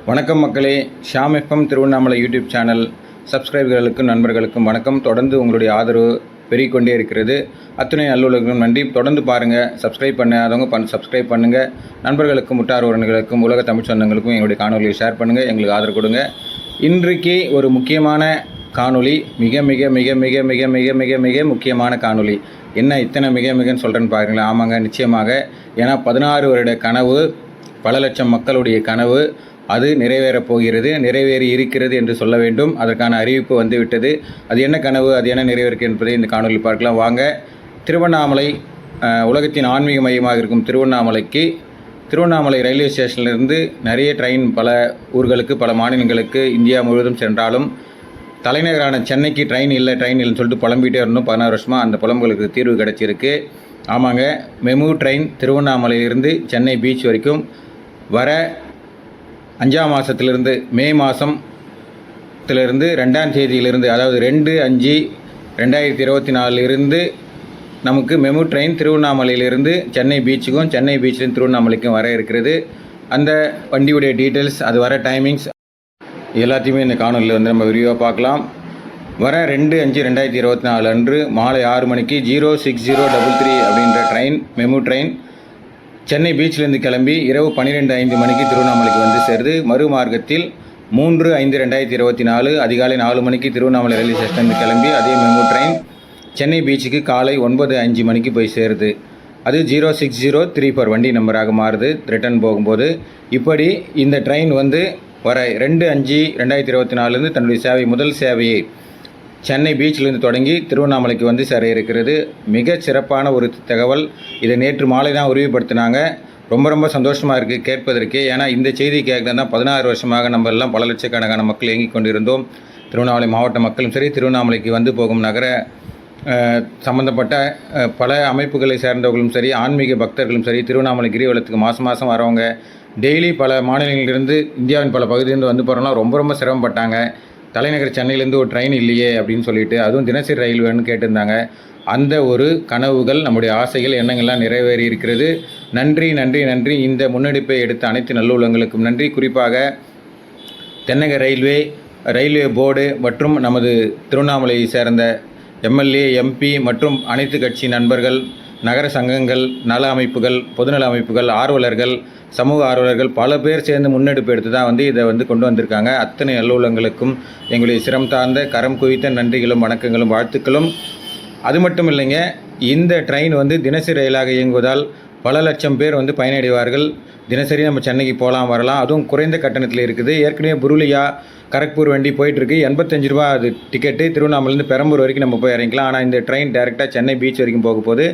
வணக்கம் மக்களே, Sham FM Tiruvannamalai YouTube channel சப்ஸ்கிரைபர்களுக்கும் நண்பர்களுக்கும் வணக்கம். தொடர்ந்து உங்களுடைய ஆதரவு பெருகிக்கொண்டே இருக்கிறது. அத்துணை நல்லுலகம் நன்றி. தொடர்ந்து பாருங்கள். சப்ஸ்கிரைப் பண்ணாதவங்க சப்ஸ்கிரைப் பண்ணுங்கள். நண்பர்களுக்கும் முட்டார் உறவினர்களுக்கும் உலக தமிழ் சொந்தங்களுக்கும் எங்களுடைய காணொலியை ஷேர் பண்ணுங்கள். எங்களுக்கு ஆதரவு கொடுங்க. இன்றைக்கு ஒரு முக்கியமான காணொலி, மிக மிக மிக மிக மிக மிக மிக மிக முக்கியமான காணொலி. என்ன இத்தனை மிக மிகன்னு சொல்கிறேன்னு பாருங்களேன். ஆமாங்க, நிச்சயமாக. ஏன்னா 16 வருட கனவு, பல லட்சம் மக்களுடைய கனவு, அது நிறைவேறப் போகிறது, நிறைவேறி இருக்கிறது என்று சொல்ல வேண்டும். அதற்கான அறிவிப்பு வந்துவிட்டது. அது என்ன கனவு, அது என்ன நிறைவேறுக்கு என்பதை இந்த காணொலியில் பார்க்கலாம். வாங்க. திருவண்ணாமலை உலகத்தின் ஆன்மீக மையமாக இருக்கும் திருவண்ணாமலை ரயில்வே ஸ்டேஷனிலிருந்து நிறைய ட்ரெயின் பல ஊர்களுக்கு, பல மாநிலங்களுக்கு, இந்தியா முழுவதும் சென்றாலும் தலைநகரான சென்னைக்கு ட்ரெயின் இல்லைன்னு சொல்லிட்டு புலம்பிகிட்டே இருந்தோம் 16 வருஷமாக. அந்த புலம்புகளுக்கு தீர்வு கிடச்சிருக்கு. ஆமாங்க, மெமு ட்ரெயின் திருவண்ணாமலையிலிருந்து சென்னை பீச் வரைக்கும் வர 5ஆம் மாதத்திலிருந்து, மே மாதத்திலிருந்து 2ஆம் தேதியிலிருந்து, அதாவது 2/5/2024 நமக்கு மெமு ட்ரெயின் திருவண்ணாமலையிலிருந்து சென்னை பீச்சுக்கும், சென்னை பீச்சிலிருந்து திருவண்ணாமலைக்கும் வர இருக்கிறது. அந்த வண்டியுடைய டீட்டெயில்ஸ், அது வர டைமிங்ஸ் எல்லாத்தையுமே இந்த காணொலியில் நம்ம விரிவாக பார்க்கலாம். வர 2/5/2024 அன்று மாலை 6 மணிக்கு 06033 அப்படின்ற ட்ரெயின், மெமு ட்ரெயின் சென்னை பீச்சிலேருந்து கிளம்பி இரவு 12:05 மணிக்கு திருவண்ணாமலைக்கு வந்து சேருது. மறுமார்க்கத்தில் 3/5/2024 அதிகாலை 4 மணிக்கு திருவண்ணாமலை ரயில்வே ஸ்டேஷன்லேருந்து கிளம்பி அதே மெமு ட்ரெயின் சென்னை பீச்சுக்கு காலை 9:05 மணிக்கு போய் சேருது. அது 06034 வண்டி நம்பராக மாறுது ரிட்டர்ன் போகும்போது. இப்படி இந்த ட்ரெயின் வர 2/5/2024 தன்னுடைய முதல் சேவையை சென்னை பீச்சிலிருந்து தொடங்கி திருவண்ணாமலைக்கு சேர இருக்கிறது. மிக சிறப்பான ஒரு தகவல். இதை நேற்று மாலை தான் உறுதிப்படுத்தினாங்க. ரொம்ப சந்தோஷமாக இருக்குது கேட்பதற்கு. ஏன்னா இந்த செய்தி கேட்க தான் 16 வருஷமாக நம்ம எல்லாம் பல லட்சக்கணக்கான மக்கள் இயங்கிக் கொண்டிருந்தோம். திருவண்ணாமலை மாவட்ட மக்களும் சரி, திருவண்ணாமலைக்கு போகும் நகர சம்மந்தப்பட்ட பல அமைப்புகளை சேர்ந்தவர்களும் சரி, ஆன்மீக பக்தர்களும் சரி, திருவண்ணாமலை கிரிவலத்துக்கு மாதம் வரவங்க, டெய்லி பல மாநிலங்களிலிருந்து, இந்தியாவின் பல பகுதியிலிருந்து போகிறோம்னா ரொம்ப சிரமப்பட்டாங்க. தலைநகர் சென்னையிலேருந்து ஒரு ட்ரெயின் இல்லையே அப்படின்னு சொல்லிட்டு, அதுவும் தினசரி ரயில் வேணும்னு கேட்டிருந்தாங்க. அந்த ஒரு கனவுகள், நம்முடைய ஆசைகள், எண்ணங்கள்லாம் நிறைவேறி இருக்கிறது. நன்றி. இந்த முன்னெடுப்பை எடுத்த அனைத்து நல்லுள்ளங்களுக்கும் நன்றி. குறிப்பாக தென்னக ரயில்வே போர்டு மற்றும் நமது திருவண்ணாமலையை சேர்ந்த எம்எல்ஏ, எம்பி மற்றும் அனைத்து கட்சி நண்பர்கள், நகர சங்கங்கள், நல அமைப்புகள், பொதுநல அமைப்புகள், ஆர்வலர்கள், சமூக ஆர்வலர்கள் பல பேர் சேர்ந்து முன்னெடுப்பு எடுத்து தான் இதை கொண்டு வந்திருக்காங்க. அத்தனை நல்லுள்ளங்களுக்கும் எங்களுடைய சிரம் தாழ்ந்த கரம் குவித்த நன்றிகளும் வணக்கங்களும் வாழ்த்துக்களும். அது மட்டும் இல்லைங்க, இந்த ட்ரெயின் தினசரி ரயிலாக இயங்குவதால் பல லட்சம் பேர் பயனடைவார்கள். தினசரி நம்ம சென்னைக்கு போகலாம் வரலாம். அதுவும் குறைந்த கட்டணத்தில் இருக்குது. ஏற்கனவே புருலியா, கரக்பூர் வண்டி போயிட்டுருக்கு. 85 ரூபா அது டிக்கெட்டு. திருவண்ணாமலேருந்து பெரம்பூர் வரைக்கும் நம்ம போய் இறங்கிக்கலாம். ஆனால் இந்த ட்ரெயின் டேரெக்டாக சென்னை பீச் வரைக்கும் போக போகுது.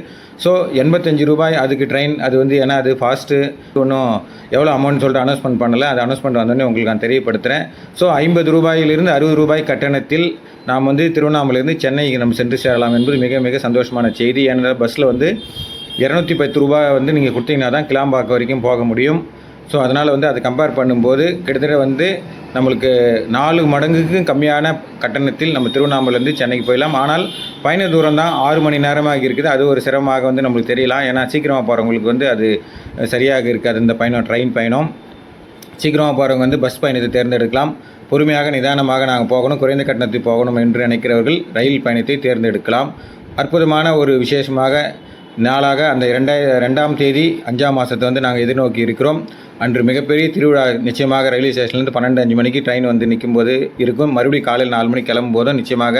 ஸோ 85 ரூபாய் அதுக்கு ட்ரெயின். அது ஏன்னா அது ஃபாஸ்ட்டு. ஒன்றும் எவ்வளோ அமௌண்ட் சொல்லிட்டு அனௌன்ஸ்மெண்ட் பண்ணலை. அது அனௌன்ஸ்மெண்ட் வந்தோடனே உங்களுக்கு நான் தெரியப்படுத்துகிறேன். ஸோ 50 ரூபாயிலிருந்து 60 ரூபாய் கட்டணத்தில் நாம் திருவண்ணாமலையிலேருந்து சென்னைக்கு நம்ம சென்று சேரலாம் என்பது மிக மிக சந்தோஷமான செய்தி. ஏன்னா பஸ்ஸில் 210 ரூபாய் நீங்கள் கொடுத்தீங்கன்னா தான் கிளாம்பாக்கம் வரைக்கும் போக முடியும். ஸோ அதனால் அதை கம்பேர் பண்ணும்போது கிட்டத்தட்ட நம்மளுக்கு 4 மடங்குக்கும் கம்மியான கட்டணத்தில் நம்ம திருவண்ணாமலையிலேருந்து சென்னைக்கு போயிடலாம். ஆனால் பயண தூரம் தான் 6 மணி நேரமாக இருக்குது. அது ஒரு சிரமமாக நம்மளுக்கு தெரியலாம். ஏன்னா சீக்கிரமாக போகிறவங்களுக்கு அது சரியாக இருக்காது. இந்த ட்ரெயின் பயணம் சீக்கிரமாக போகிறவங்க பஸ் பயணத்தை தேர்ந்தெடுக்கலாம். பொறுமையாக நிதானமாக நாங்கள் போகணும், குறைந்த கட்டணத்தில் போகணும் என்று நினைக்கிறவர்கள் ரயில் பயணத்தை தேர்ந்தெடுக்கலாம். அற்புதமான ஒரு விசேஷமாக நாளாக அந்த 2ஆம் தேதி 5ஆம் மாதத்தை நாங்கள் எதிர்நோக்கி இருக்கிறோம். அன்று மிகப்பெரிய திருவிழா நிச்சயமாக ரயில்வே ஸ்டேஷன்லேருந்து 12:05 மணிக்கு ட்ரெயின் நிற்கும்போது இருக்கும். மறுபடியும் காலையில் 4 மணிக்கு கிளம்பும் போதும் நிச்சயமாக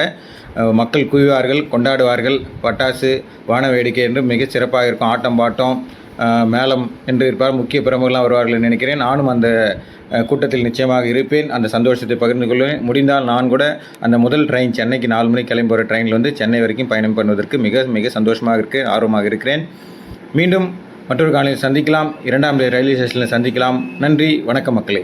மக்கள் குவிவார்கள், கொண்டாடுவார்கள். பட்டாசு, வான வேடிக்கை என்று மிக சிறப்பாக இருக்கும். ஆட்டம் பாட்டம், மேளம் என்று இருப்பார். முக்கிய பிரமுகர்கள்லாம் வருவார்கள் நினைக்கிறேன். நானும் அந்த கூட்டத்தில் நிச்சயமாக இருப்பேன். அந்த சந்தோஷத்தை பகிர்ந்து கொள்வேன். முடிந்தால் நான் கூட அந்த முதல் ட்ரெயின் சென்னைக்கு 4 மணிக்கு கிளம்பி போகிற ட்ரெயினில் சென்னை வரைக்கும் பயணம் பண்ணுவதற்கு மிக மிக சந்தோஷமாக இருக்கிறேன், ஆர்வமாக இருக்கிறேன். மீண்டும் மற்றொரு காலையில் சந்திக்கலாம். 2ஆம் ரயில்வே ஸ்டேஷனில் சந்திக்கலாம். நன்றி, வணக்கம் மக்களே.